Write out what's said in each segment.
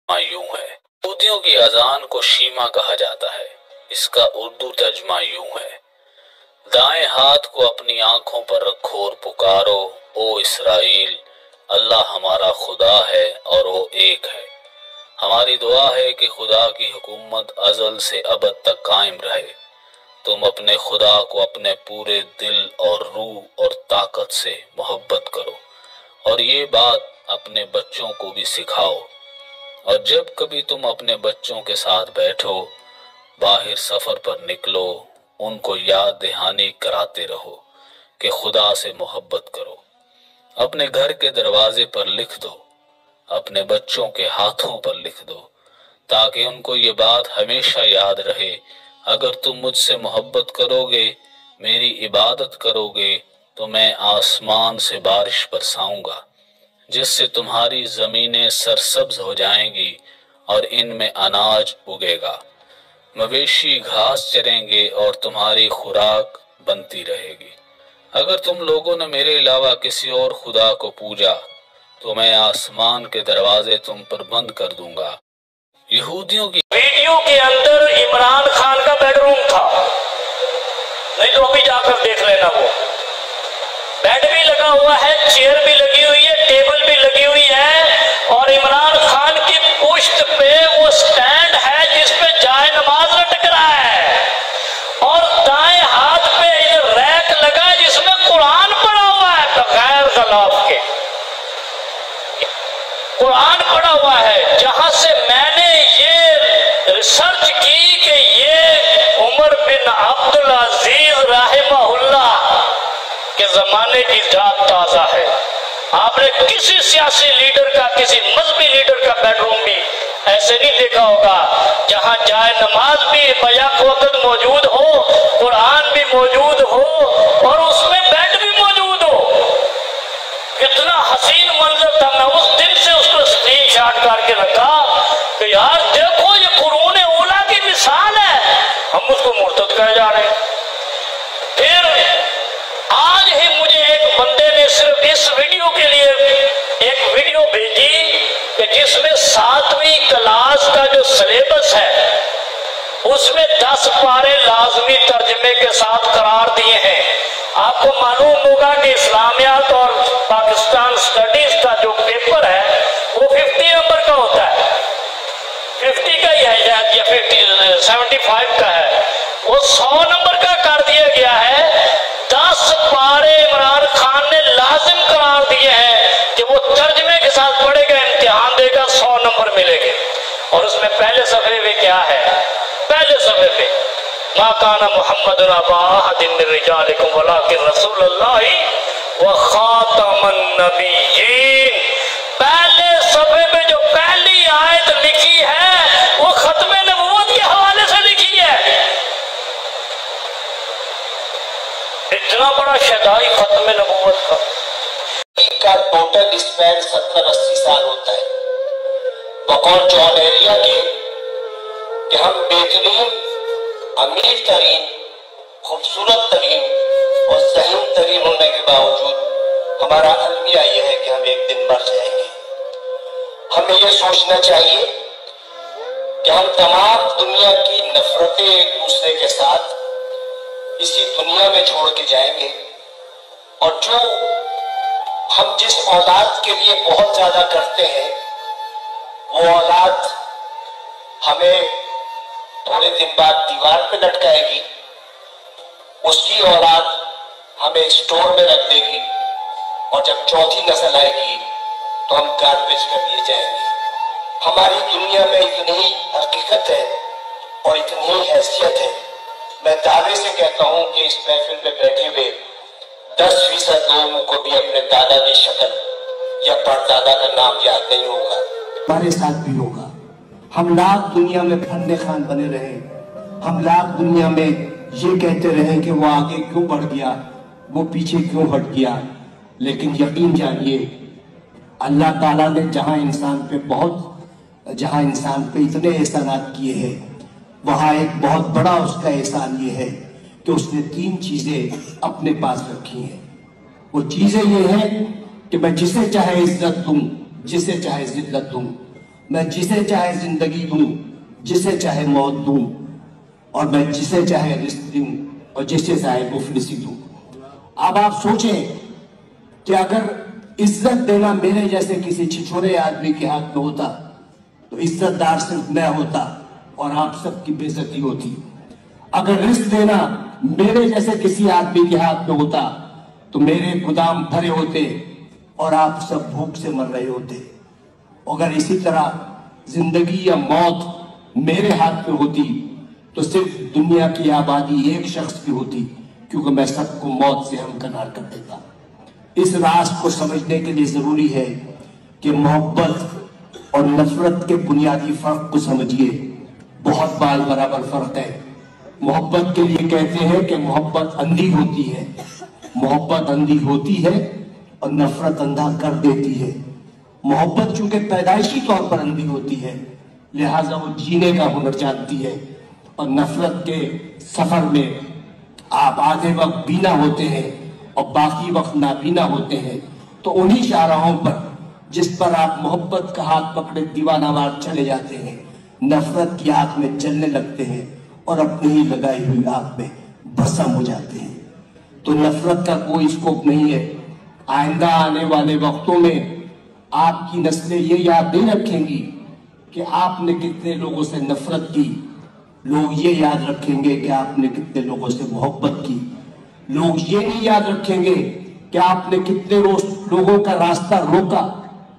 यूं है। यहूदियों की अजान को शीमा कहा जाता है। इसका उर्दू तर्जुमा यूं है, दाएं हाथ को अपनी आंखों पर रखो और पुकारो, ओ इसराइल, अल्लाह हमारा खुदा है और वो एक है। हमारी दुआ है कि खुदा की हुकूमत अजल से अबद तक कायम रहे। तुम अपने खुदा को अपने पूरे दिल और रूह और ताकत से मोहब्बत करो और ये बात अपने बच्चों को भी सिखाओ। और जब कभी तुम अपने बच्चों के साथ बैठो, बाहर सफर पर निकलो, उनको याद दहानी कराते रहो कि खुदा से मोहब्बत करो। अपने घर के दरवाजे पर लिख दो, अपने बच्चों के हाथों पर लिख दो, ताकि उनको ये बात हमेशा याद रहे, अगर तुम मुझसे मोहब्बत करोगे, मेरी इबादत करोगे, तो मैं आसमान से बारिश बरसाऊंगा जिससे तुम्हारी जमीनें सरसब्ज हो जाएंगी और इनमें अनाज उगेगा। मवेशी घास चरेंगे और तुम्हारी खुराक बनती रहेगी। अगर तुम लोगों ने मेरे अलावा किसी और खुदा को पूजा तो मैं आसमान के दरवाजे तुम पर बंद कर दूंगा। यहूदियों की वीडियो के अंदर इमरान खान का बेडरूम था, नहीं तो अभी जाकर देख लेना। वो बेड भी लगा हुआ है, चेयर भी लगी हुई है, टेबल भी लगी हुई है और इमरान खान की पुश्त पे वो स्टैंड है जिस पे जाए नमाज लटक रहा है और दाएं हाथ पे रैक लगा है जिसमें कुरान पड़ा हुआ है, बगैर गलाफ के कुरान पड़ा हुआ है। जहां से मैंने ये रिसर्च की कि ये उमर बिन अब्दुल अजीज रहमहुल्लाह के जमाने की जात ताजा है। आपने किसी सियासी लीडर का, किसी मजहबी लीडर का बेडरूम भी ऐसे नहीं देखा होगा जहां जाए नमाज भी बयाक वक्त मौजूद हो, कुरान भी मौजूद हो और उसमें बेड भी मौजूद हो। कितना हसीन मंजर था। मैं उस दिन से उसको स्क्रीनशॉट करके रखा कि यार देखो ये कुरान ओला की मिसाल है, हम उसको मुर्तद कहे जा रहे हैं। फिर आज ही मुझे एक बंदे ने सिर्फ इस वीडियो के लिए एक वीडियो भेजी कि जिसमें 7वीं क्लास का जो सिलेबस है उसमें 10 पारे लाजमी तर्जमे के साथ करार दिए हैं। आपको मालूम होगा कि इस्लामियात और पाकिस्तान स्टडीज का जो पेपर है वो 50 नंबर का होता है, 50 का ही है या 75 का है, वो 100 नंबर का कर दिया गया है। 10 पारे इमरान खान ने लाजिम करार दिए हैं कि वो तर्जमे के साथ पढ़ेगा, इम्तिहान देगा, 100 नंबर मिलेंगे। और उसमें पहले सफे में क्या है? पहले सफे पे मा काना मुहम्मदुन अबा अहदिन मिन रिजालिकुम वलाकिन रसूलुल्लाहि व खातमुन नबिय्यीन। पहले सफे पे जो पहली आयत लिखी है वो खत्मे नबूवत के हवाले से लिखी है। इतना बड़ा शदाई खत्मे नबूवत का टोटल स्पैन 70-80 साल होता है। बकौल जॉन एरिया के कि हम बेहतरीन, अमीर तरीन, खूबसूरत तरीन और ज़हीन तरीन होने के बावजूद हमारा अलमिया यह है कि हम एक दिन मर जाएंगे। हमें यह सोचना चाहिए कि हम तमाम दुनिया की नफरतें एक दूसरे के साथ इसी दुनिया में छोड़ के जाएंगे और जो हम जिस औलाद के लिए बहुत ज्यादा करते हैं वो औलाद हमें थोड़े दिन बाद दीवार पे लटकाएगी, उसकी औलाद हमें स्टोर में रख देगी और जब चौथी नस्ल आएगी तो हम गार्बेज कर दिए जाएंगे। हमारी दुनिया में इतनी हकीकत है और इतनी हैसियत है। मैं दावे से कहता हूं कि इस महफिल में बैठे हुए 10% लोगों को भी अपने दादा की शक्ल या परदादा का नाम याद नहीं होगा। हमारे साथ भी होगा। हम लाख दुनिया में फन्ने खान बने रहे, हम लाख दुनिया में ये कहते रहे कि वो आगे क्यों बढ़ गया, वो पीछे क्यों हट गया, लेकिन यकीन जानिए अल्लाह ताला ने जहां इंसान पे इतने एहसानात किए हैं, वहां एक बहुत बड़ा उसका एहसान ये है कि उसने 3 चीजें अपने पास रखी हैं। वो चीजें ये हैं कि मैं जिसे चाहे इज्जत दूं, जिसे चाहे जिल्लत दूं, मैं जिसे चाहे जिंदगी दूं, जिसे चाहे मौत दूं, और मैं जिसे चाहे रिस्क दूं और जिसे चाहे मुफलिसी दूं। अब आप सोचें कि अगर इज्जत देना मेरे जैसे किसी छिछोरे आदमी के हाथ में होता तो इज्जतदार सिर्फ मैं होता और आप सबकी बेइज्जती होती। अगर रिस्क देना मेरे जैसे किसी आदमी के हाथ में होता तो मेरे गोदाम भरे होते और आप सब भूख से मर रहे होते। अगर इसी तरह जिंदगी या मौत मेरे हाथ में होती तो सिर्फ दुनिया की आबादी एक शख्स की होती, क्योंकि मैं सबको मौत से हमकिनार कर देता। इस राज को समझने के लिए जरूरी है कि मोहब्बत और नफरत के बुनियादी फर्क को समझिए। बहुत बाल बराबर फर्क है। मोहब्बत के लिए कहते हैं कि मोहब्बत अंधी होती है, मोहब्बत अंधी होती है और नफरत अंधा कर देती है। मोहब्बत चूंकि पैदाइशी तौर पर अंधी होती है, लिहाजा वो जीने का हुनर जानती है, और नफरत के सफर में आप आधे वक्त बीना होते हैं और बाकी वक्त नाबीना होते हैं। तो उन्हीं शाहराहों पर जिस पर आप मोहब्बत का हाथ पकड़े दीवानावार चले जाते हैं, नफरत की आग में जलने लगते हैं और अपनी ही लगाई हुई आग में भस्म हो जाते हैं। तो नफरत का कोई स्कोप नहीं है। आइंदा आने वाले वक्तों में आपकी नस्लें ये याद नहीं रखेंगी कि आपने कितने लोगों से नफरत की, लोग ये याद रखेंगे कि आपने कितने लोगों से मोहब्बत की। लोग ये नहीं याद रखेंगे कि आपने कितने लोगों का रास्ता रोका,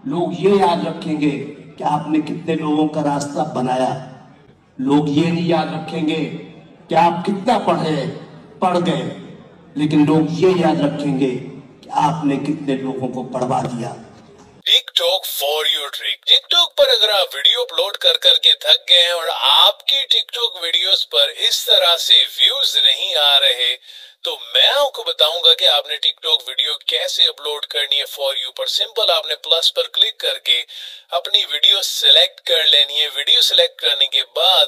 लोग ये याद रखेंगे कि आपने कितने लोगों का रास्ता बनाया। लोग ये नहीं याद रखेंगे कि आप कितना पढ़ गए, लेकिन लोग ये याद रखेंगे कि आपने कितने लोगों को पढ़वा दिया। TikTok for you trick. TikTok पर अगर आप वीडियो अपलोड कर करके थक गए हैं और आपकी टिकटॉक वीडियोस पर इस तरह से व्यूज नहीं आ रहे, तो मैं आपको बताऊंगा कि आपने टिकटॉक वीडियो कैसे अपलोड करनी है फॉर यू पर। सिंपल आपने प्लस पर क्लिक करके अपनी वीडियो सिलेक्ट कर लेनी है। वीडियो सिलेक्ट करने के बाद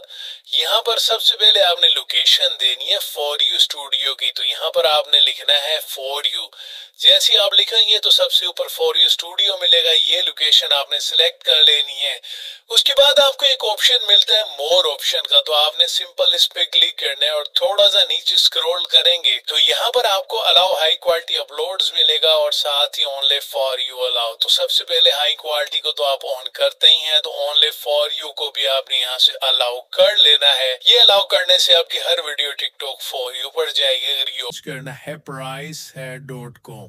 यहाँ पर सबसे पहले आपने लोकेशन देनी है फॉर यू स्टूडियो की। तो यहाँ पर आपने लिखना है फॉर यू। जैसे आप लिखेंगे तो सबसे ऊपर फॉर यू स्टूडियो मिलेगा। ये लोकेशन आपने सिलेक्ट कर लेनी है। उसके बाद आपको एक ऑप्शन मिलता है मोर ऑप्शन का, तो आपने सिंपल इस पे क्लिक करना है और थोड़ा सा नीचे स्क्रॉल करेंगे तो यहाँ पर आपको अलाउ हाई क्वालिटी अपलोड्स मिलेगा और साथ ही ओनली फॉर यू अलाउ। तो सबसे पहले हाई क्वालिटी को तो आप ऑन करते ही हैं, तो ओनली फॉर यू को भी आपने यहाँ से अलाउ कर लेना है। ये अलाउ करने से आपकी हर वीडियो टिकटॉक फॉर यू पर जाएगी। अगर यूज करना है pricehead.com।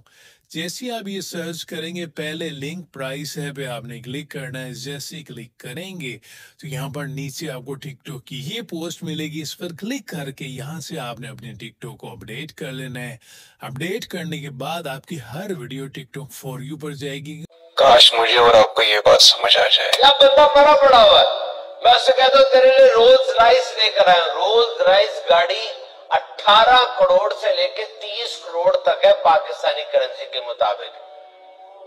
जैसे आप ये सर्च करेंगे पहले लिंक प्राइस है पे आपने क्लिक करना है। जैसे ही क्लिक करेंगे तो यहाँ पर नीचे आपको टिकटॉक की ये पोस्ट मिलेगी। इस पर क्लिक करके यहाँ से आपने अपने टिकटॉक को अपडेट कर लेना है। अपडेट करने के बाद आपकी हर वीडियो टिकटॉक फॉर यू पर जाएगी। काश मुझे और आपको ये बात समझ आ जाए। क्या बंदा मरा पड़ा हुआ है, मैं उससे कहता हूँ तेरे लिए रोल्स राइस लेकर आया। रोल्स राइस गाड़ी 18 करोड़ से लेके 30 करोड़ तक है पाकिस्तानी करेंसी के मुताबिक,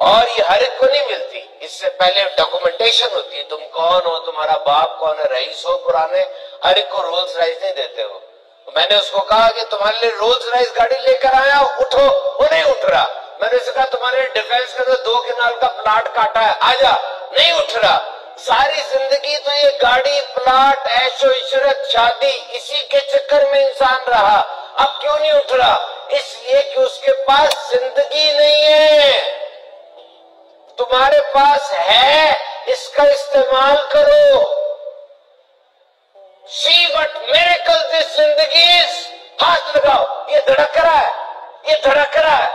और ये हर एक को नहीं मिलती। इससे पहले डॉक्यूमेंटेशन होती है, तुम कौन हो, तुम्हारा बाप कौन है, रईस हो पुराने, हर एक को रोल्स राइस नहीं देते हो। तो मैंने उसको कहा कि तुम्हारे लिए रोल्स राइस गाड़ी लेकर आया, उठो। वो नहीं उठ रहा। मैंने उससे कहा तुम्हारे डिफेंस का तो 2 कनाल का प्लाट काटा है, आजा। नहीं उठ रहा। सारी जिंदगी तो ये गाड़ी, प्लाट, ऐशो इशरत, शादी, इसी के चक्कर में इंसान रहा। अब क्यों नहीं उठ रहा? इसलिए कि उसके पास जिंदगी नहीं है। तुम्हारे पास है, इसका इस्तेमाल करो। See what miracle this जिंदगी is। हाथ लगाओ, ये धड़क रहा है, ये धड़क रहा है।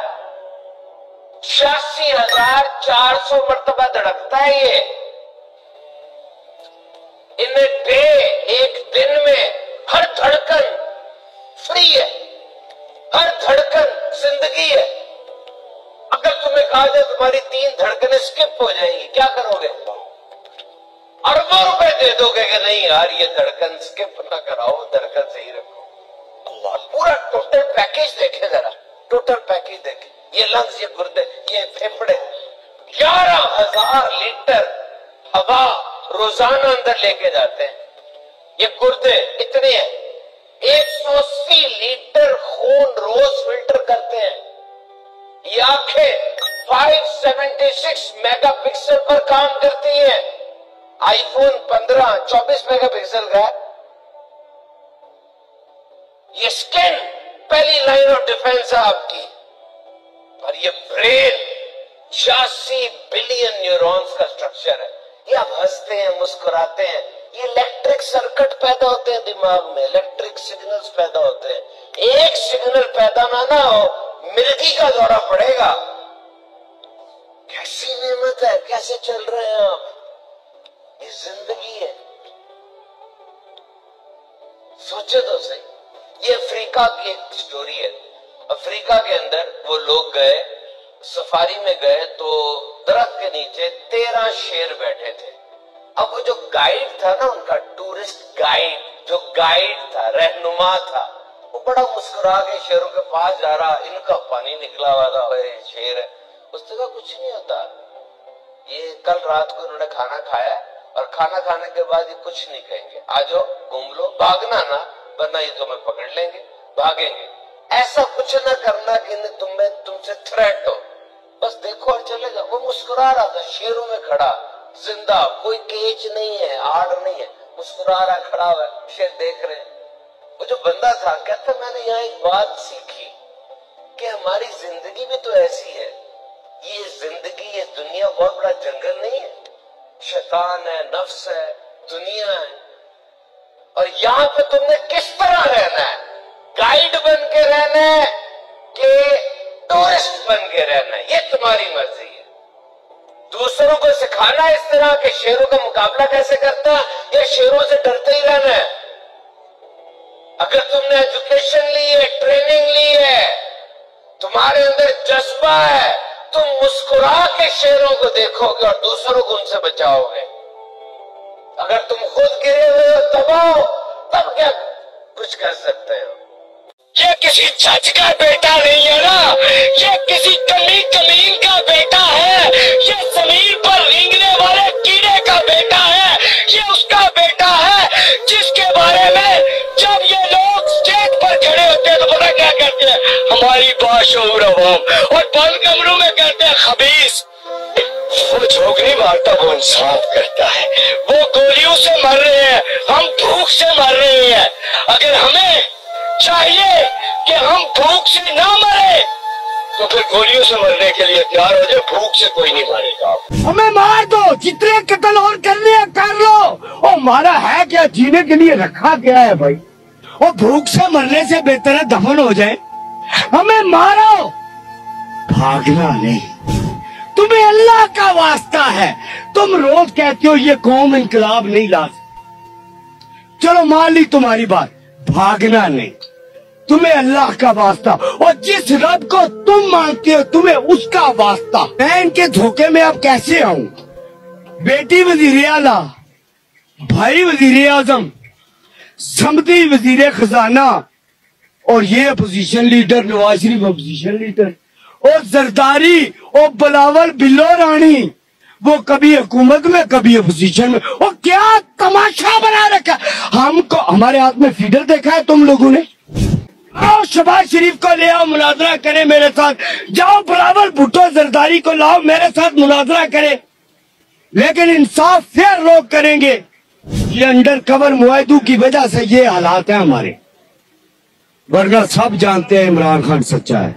86,400 मरतबा धड़कता है ये। इन डे, एक दिन में हर धड़कन फ्री है, हर धड़कन जिंदगी है। अगर तुम्हें कहा जाए तुम्हारी 3 धड़कनें स्किप हो जाएंगी, क्या करोगे? अरबों रुपए दे दोगे कि नहीं यार ये धड़कन स्किप ना कराओ, धड़कन सही रखो। पूरा टोटल पैकेज देखे जरा, टोटल पैकेज देखे। ये लंग्स, ये गुर्दे, ये फेफड़े, 11,000 लीटर हवा रोजाना अंदर लेके जाते हैं। ये गुर्दे इतने हैं, 180 लीटर खून रोज फिल्टर करते हैं। ये आंखें 576 मेगापिक्सल पर काम करती हैं। आईफोन 15 24 मेगापिक्सल का है। ये स्किन पहली लाइन ऑफ डिफेंस है आपकी, और ये ब्रेन 86 बिलियन न्यूरॉन्स का स्ट्रक्चर है। ये आप हंसते हैं, मुस्कुराते हैं, ये इलेक्ट्रिक सर्किट पैदा होते हैं दिमाग में, इलेक्ट्रिक सिग्नल्स पैदा होते हैं। एक सिग्नल पैदा ना हो, मिर्गी का दौरा पड़ेगा। कैसी नेमत है, कैसे चल रहे हैं आप? ये जिंदगी है, सोचे तो सही। ये अफ्रीका की एक स्टोरी है। अफ्रीका के अंदर वो लोग गए, सफारी में गए, तो दरख्त के नीचे 13 शेर बैठे थे। अब वो जो गाइड था ना उनका, टूरिस्ट गाइड, जो गाइड था, रहनुमा था, वो बड़ा मुस्कुरा के शेरों के पास जा रहा। इनका पानी निकला हुआ था, शेर है। उसने कहा कुछ नहीं होता, ये कल रात को उन्होंने खाना खाया और खाना खाने के बाद ये कुछ नहीं कहेंगे, आ जाओ घूम लो, भागना ना वरना ये तुम्हें पकड़ लेंगे, भागेंगे। ऐसा कुछ ना करना कि तुमसे थ्रेट हो, बस देखो और चले जाओ। वो मुस्कुरा रहा था शेरों में खड़ा, जिंदा, कोई केज नहीं है, आड़ नहीं है, मुस्कुरा रहा, खड़ा हुआ है, शेर देख रहे हैं। वो जो बंदा था कहता, मैंने यहाँ एक बात सीखी कि हमारी जिंदगी भी तो ऐसी है। ये जिंदगी, ये दुनिया बहुत बड़ा जंगल नहीं है, शैतान है, नफ्स है, दुनिया है, और यहाँ पे तुमने किस तरह रहना है, गाइड बन के रहना है कि टूरिस्ट बन के रहना है, ये तुम्हारी मर्जी है। दूसरों को सिखाना इस तरह के शेरों का मुकाबला कैसे करता, या शेरों से डरते ही रहना है। अगर तुमने एजुकेशन ली है, ट्रेनिंग ली है, तुम्हारे अंदर जज्बा है, तुम मुस्कुरा के शेरों को देखोगे और दूसरों को उनसे बचाओगे। अगर तुम खुद गिरे हुए हो दबाओ, तब क्या कुछ कर सकते हो। ये किसी जज का बेटा नहीं है ना, ये किसी कमीन का बेटा है, ये जमीन पर रेंगने वाले कीड़े का बेटा है, ये उसका बेटा है जिसके बारे में जब ये लोग स्टेज पर खड़े होते हैं तो पता क्या कहते हैं, हमारी बाशऊर अवाम, और बंद कमरों में कहते हैं खबीस। वो झोंक नहीं मारता, वो इंसाफ करता है। वो गोलियों से मर रहे हैं, हम भूख से मर रहे हैं। अगर हमें चाहिए कि हम भूख से ना मरे तो फिर गोलियों से मरने के लिए तैयार हो जाए, भूख से कोई नहीं मारेगा। हमें मार दो, जितने कत्ल और करने हैं कर लो, और मारा है क्या, जीने के लिए रखा क्या है भाई, और भूख से मरने से बेहतर है दफन हो जाए। हमें मारो, भागना नहीं। तुम्हें अल्लाह का वास्ता है, तुम रोज कहते हो ये कौम इंकलाब नहीं ला सकती, चलो मान ली तुम्हारी बात, भागना नहीं। तुम्हें अल्लाह का वास्ता, और जिस रब को तुम मानते हो तुम्हें उसका वास्ता। मैं इनके धोखे में अब कैसे आऊं? बेटी वजीर आला, भाई वजीर आजम, समदी वजीर खजाना, और ये opposition leader Nawaz Sharif opposition leader, और जरदारी और बिलावल बिल्लो रानी, वो कभी हुकूमत में कभी अपोजिशन में। और क्या तमाशा बना रखा हमको। हमारे हाथ में फीडर देखा है तुम लोगों ने? आओ शहबाज शरीफ को ले आओ, मुनाजरा करे मेरे साथ। जाओ बिलावल भुट्टो जरदारी को लाओ, मेरे साथ मुनाजरा करे, लेकिन इंसाफ फेयर लोग करेंगे। ये अंडर कवर मुआहिदों की वजह से ये हालात है हमारे, वरना सब जानते हैं इमरान खान सच्चा है।